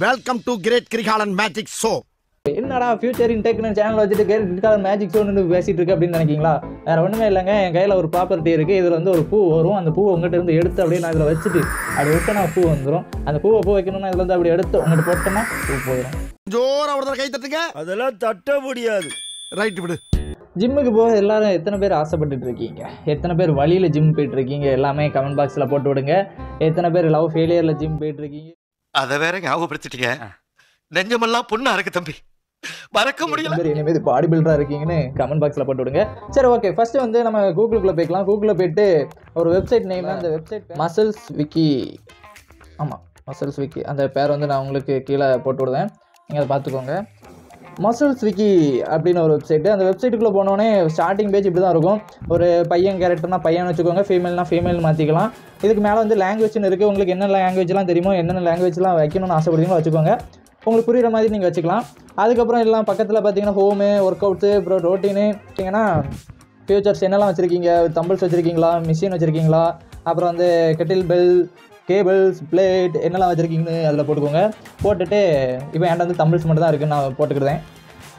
Welcome to great Kirikalan magic show. என்னடா future இன்டெக்னு channel வச்சுட்டு கிரிகாலன் மேஜிக் ஷோன்னு பேசிட்டு இருக்கு அப்படின்னு நினைக்கிங்களா? வேற ஒன்றுமே இல்லைங்க. என் கையில் ஒரு ப்ராப்பர்ட்டி இருக்குது. இதில் வந்து ஒரு பூ வரும். அந்த பூவை உங்கள்கிட்ட இருந்து எடுத்து அப்படியே நான் இதில் வச்சுட்டு அப்படி விட்டோன்னா பூ வந்துடும். அந்த பூவை பூ வைக்கணும்னா இதில் வந்து அப்படி எடுத்து உங்கள்கிட்ட போட்டோம்னா பூ போயிடும். ஜோரா ஒரு கை தட்டுங்க. அதெல்லாம் தட்ட முடியாது. ரைட் விடு. ஜிம்முக்கு போக எல்லாரும் எத்தனை பேர் ஆசைப்பட்டுட்டு இருக்கீங்க? எத்தனை பேர் வழியில் ஜிம் போயிட்டு இருக்கீங்க? எல்லாமே கமெண்ட் பாக்ஸில் போட்டு விடுங்க. எத்தனை பேர் லவ் ஃபெயிலியரில் ஜிம் போயிட்டு இருக்கீங்க? அதை வேற ஞாபகப்படுத்திட்டீங்க. நெஞ்சமெல்லாம் பொண்ணா இருக்கு தம்பி, மறக்க முடியல. இனிமேல் பாடி பில்டராக இருக்கீங்கன்னு கமெண்ட் பாக்ஸில் போட்டு விடுங்க. சரி, ஓகே. ஃபர்ஸ்ட் வந்து நம்ம கூகுளுக்குள்ளே போய்க்கலாம். கூகுளில் போய்ட்டு ஒரு வெப்சைட் நேம், அந்த வெப்சைட் மசில்ஸ் விக்கி. ஆமாம், மசில்ஸ் விக்கி. அந்த பேர் வந்து நான் உங்களுக்கு கீழே போட்டு விடுவேன், நீங்கள் அதை பார்த்துக்கோங்க. மசில்ஸ் விக்கி அப்படின்னு ஒரு வெப்சைட்டு. அந்த வெப்சைட்டுக்குள்ளே போனோடனே ஸ்டார்டிங் பேஜ் இப்படி தான் இருக்கும். ஒரு பையன் கேரக்டர்னா பையன் வச்சுக்கோங்க, ஃபீமேல்னா ஃபீமேல் மாற்றிக்கலாம். இதுக்கு மேலே வந்து லாங்குவேஜ்னு இருக்குது. உங்களுக்கு என்ன லாங்குவேஜ்லாம் தெரியுமோ, என்னென்ன லாங்குவேஜ்லாம் வைக்கணும்னு ஆசைப்படுறீங்களோ வச்சுக்கோங்க. உங்களுக்கு புரிகிற மாதிரி நீங்கள் வச்சுக்கலாம். அதுக்கப்புறம் எல்லாம் பக்கத்தில் பார்த்தீங்கன்னா ஹோமு, ஒர்க் அவுட்ஸு, அப்புறம் ரோட்டீனு பார்த்தீங்கன்னா ஃபியூச்சர்ஸ் என்னெல்லாம் வச்சுருக்கீங்க, தம்பிள்ஸ் வச்சுருக்கீங்களா, மிஷின் வச்சுருக்கீங்களா, அப்புறம் வந்து கெட்டில் பெல், கேபிள்ஸ், பிளேட் என்னெல்லாம் வச்சுருக்கீங்கன்னு அதில் போட்டுக்கோங்க. போட்டுட்டு இப்போ என்கிட்ட வந்து தம்பிள்ஸ் மட்டும் தான் இருக்குதுன்னு நான் போட்டுக்கிட்டேன்.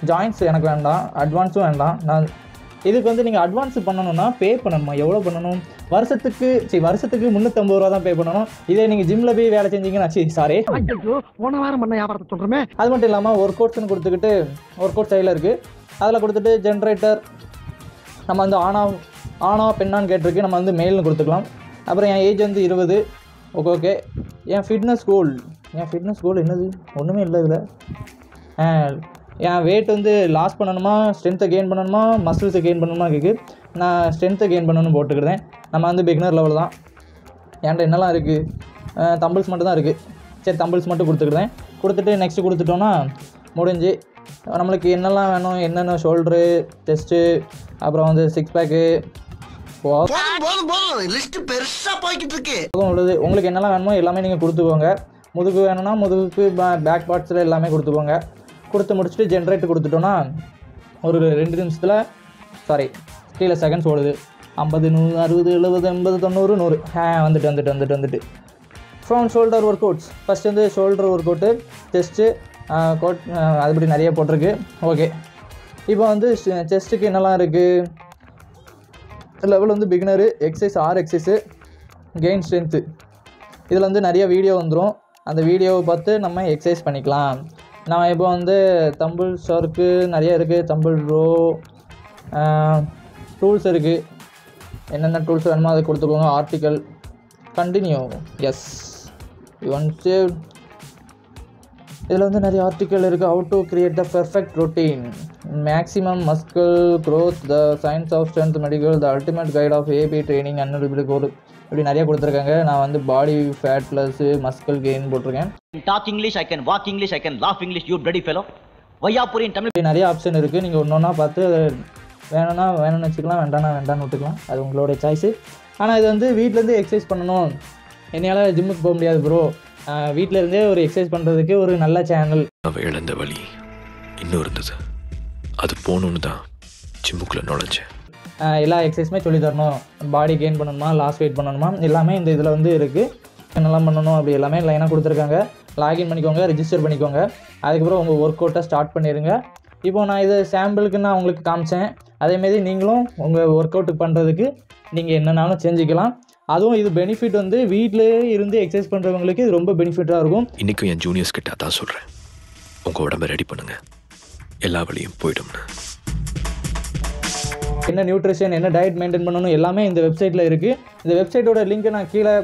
ஜாயின்ட்ஸ் எனக்கு வேண்டாம், அட்வான்ஸும் வேண்டாம். நான் இதுக்கு வந்து நீங்கள் அட்வான்ஸ் பண்ணணும்னா பே பண்ணணுமா? எவ்வளோ பண்ணணும்? வருஷத்துக்கு 350 ரூபா தான் பே பண்ணணும். இதே நீங்கள் ஜிம்மில் போய் வேலை செஞ்சீங்கன்னா போன வாரம் பண்ண வியாபாரத்தை சொல்கிறேன். அது மட்டும் இல்லாமல் ஒர்க் அவுட்ஸ்னு கொடுத்துக்கிட்டு ஒர்க் அவுட் சைடில் இருக்குது. அதில் கொடுத்துட்டு ஜென்ரேட்டர் நம்ம வந்து ஆனா பெண்ணான்னு கேட்டிருக்கு. நம்ம வந்து மெயில்னு கொடுத்துக்கலாம். அப்புறம் என் ஏஜ் வந்து 20. ஓகே. என் ஃபிட்னஸ் கோல் என்னது? ஒன்றுமே இல்லை இதில். என் வெயிட் வந்து லாஸ் பண்ணணுமா, ஸ்ட்ரென்த்தை கெயின் பண்ணணுமா, மசில்ஸை கெயின் பண்ணணுமா கேட்குது. நான் ஸ்ட்ரென்த்தை கெயின் பண்ணணும்னு போட்டுக்கிறேன். நம்ம வந்து பிகினர் லெவல் தான். என்கிட்ட என்னெல்லாம் இருக்குது? தம்பிள்ஸ் மட்டும் தான் இருக்குது. சரி, தம்பிள்ஸ் மட்டும் கொடுத்துக்கிறேன். கொடுத்துட்டு நெக்ஸ்ட்டு கொடுத்துட்டோன்னா முடிஞ்சு. நம்மளுக்கு என்னெல்லாம் வேணும், என்னென்ன ஷோல்ட்ரு, செஸ்ட்டு, அப்புறம் வந்து சிக்ஸ் பேக்கு லிஸ்ட் பெருசா போய்கிட்டு இருக்கு. உள்ளது. உங்களுக்கு என்னெல்லாம் வேணுமோ எல்லாமே நீங்கள் கொடுத்துக்கோங்க. முதுகு வேணும்னா முதுகுக்கு, பேக் பார்ட்ஸில் எல்லாமே கொடுத்துக்கோங்க. கொடுத்து முடிச்சுட்டு ஜென்ரேட் கொடுத்துட்டோன்னா ஒரு 2 நிமிஷத்தில் கீழே செகண்ட்ஸ் ஓடுது. 50, 100, 60, 70, 80, 90, 100 வந்துட்டு front shoulder workouts. First வந்து ஷோல்டர் ஒர்க் அவுட்டு, செஸ்ட்டு, கோட், அதுபடி நிறைய போட்டிருக்கு. ஓகே. இப்போ வந்து செஸ்ட்டுக்கு என்னெல்லாம் இருக்குது? லெவல் வந்து beginner, exercise 6 exercise, gain strength. இதில் வந்து நிறைய வீடியோ வந்துடும். அந்த வீடியோவை பார்த்து நம்ம எக்ஸசைஸ் பண்ணிக்கலாம். நான் இப்போ வந்து தம்பிள் ஷார்க்கு நிறைய இருக்குது. தம்பிள் ரோ டூல்ஸ் இருக்குது. என்னென்ன டூல்ஸ் வேணுமோ அதை கொடுத்துக்கோங்க. Article continue. Yes, one save. இதில் வந்து நிறைய ஆர்டிக்கல் இருக்குது. How to create the perfect routine, maximum muscle growth, the science of strength medical, the ultimate guide of ab training, அன்னபிலிட்டி கோடு, இப்படி நிறைய கொடுத்துருக்காங்க. நான் வந்து body fat plus muscle gain போட்டிருக்கேன். Talk English, I can walk English, I can laugh English, you bloody fellow. Vayapuri in Tamil. நிறைய option இருக்குது. நீங்கள் ஒன்றா பார்த்து வேணும்னு வச்சுக்கலாம், வேண்டான்னு விட்டுக்கலாம். அது உங்களோட சாய்ஸு. ஆனால் இது வந்து வீட்டிலேருந்து எக்ஸசைஸ் பண்ணணும், என்னையால் ஜிம்முக்கு போக முடியாது ப்ரோ, வீட்டில் இருந்தே ஒரு எக்ஸசைஸ் பண்ணுறதுக்கு ஒரு நல்ல சேனல். அவள் இழந்த வழி இன்னும் இருந்தது. அது போகணுன்னு தான் ஜிம்முக்குள்ளே நுழைஞ்சேன். எல்லா எக்ஸசைஸுமே சொல்லி தரணும். பாடி கெயின் பண்ணணுமா, லாஸ் வெயிட் பண்ணணுமா, எல்லாமே இந்த இதில் வந்து இருக்குது. என்னெல்லாம் பண்ணணும் அப்படி எல்லாமே லைனாக கொடுத்துருக்காங்க. லாகின் பண்ணிக்கோங்க, ரிஜிஸ்டர் பண்ணிக்கோங்க. அதுக்கப்புறம் உங்கள் ஒர்க் அவுட்டை ஸ்டார்ட் பண்ணிடுங்க. இப்போது நான் இது சாம்பிளுக்கு நான் உங்களுக்கு காமிச்சேன். அதேமாரி நீங்களும் உங்கள் ஒர்க் அவுட் பண்ணுறதுக்கு நீங்கள் என்னென்னாலும் செஞ்சுக்கலாம். அதுவும் இது பெனிஃபிட் வந்து வீட்டிலே இருந்து எக்ஸசைஸ் பண்ணுறவங்களுக்கு இது ரொம்ப பெனிஃபிட்டாக இருக்கும். இன்றைக்கும் என் ஜூனியர்ஸ் கிட்ட அதான் சொல்கிறேன், உங்கள் உடம்பை ரெடி பண்ணுங்கள், எல்லா வழியும் போய்டும்னு. என்ன நியூட்ரிஷன், என்ன டயட் மெயின்டைன் பண்ணணும் எல்லாமே இந்த வெப்சைட்டில் இருக்குது. இந்த வெப்சைட்டோட லிங்க்கை நான் கீழே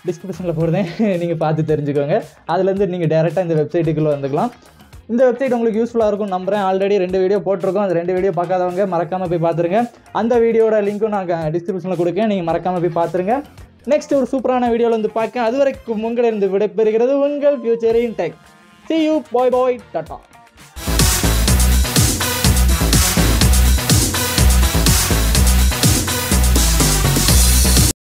டிஸ்கிரிப்ஷனில் போடுறேன், நீங்கள் பார்த்து தெரிஞ்சுக்கோங்க. அதுலேருந்து நீங்கள் டேரெக்டாக இந்த வெப்சைட்டுக்குள்ளே வந்துக்கலாம். இந்த வெப்சைட் உங்களுக்கு யூஸ்ஃபுல்லாக இருக்கும் நம்புகிறேன். ஆல்ரெடி 2 வீடியோ போட்டிருக்கோம். அந்த 2 வீடியோ பார்க்காதவங்க மறக்காமல் போய் பார்த்துருங்க. அந்த வீடியோட லிங்க்கும் நான் டிஸ்கிரிப்ஷனில் கொடுக்கேன், நீங்கள் மறக்காமல் போய் பார்த்துருங்க. நெக்ஸ்ட் ஒரு சூப்பரான வீடியோவில் வந்து பார்க்க. அதுவரைக்கும் உங்களிடம் விடைபெறுகிறது உங்கள் future in tech. See you, bye bye, tata.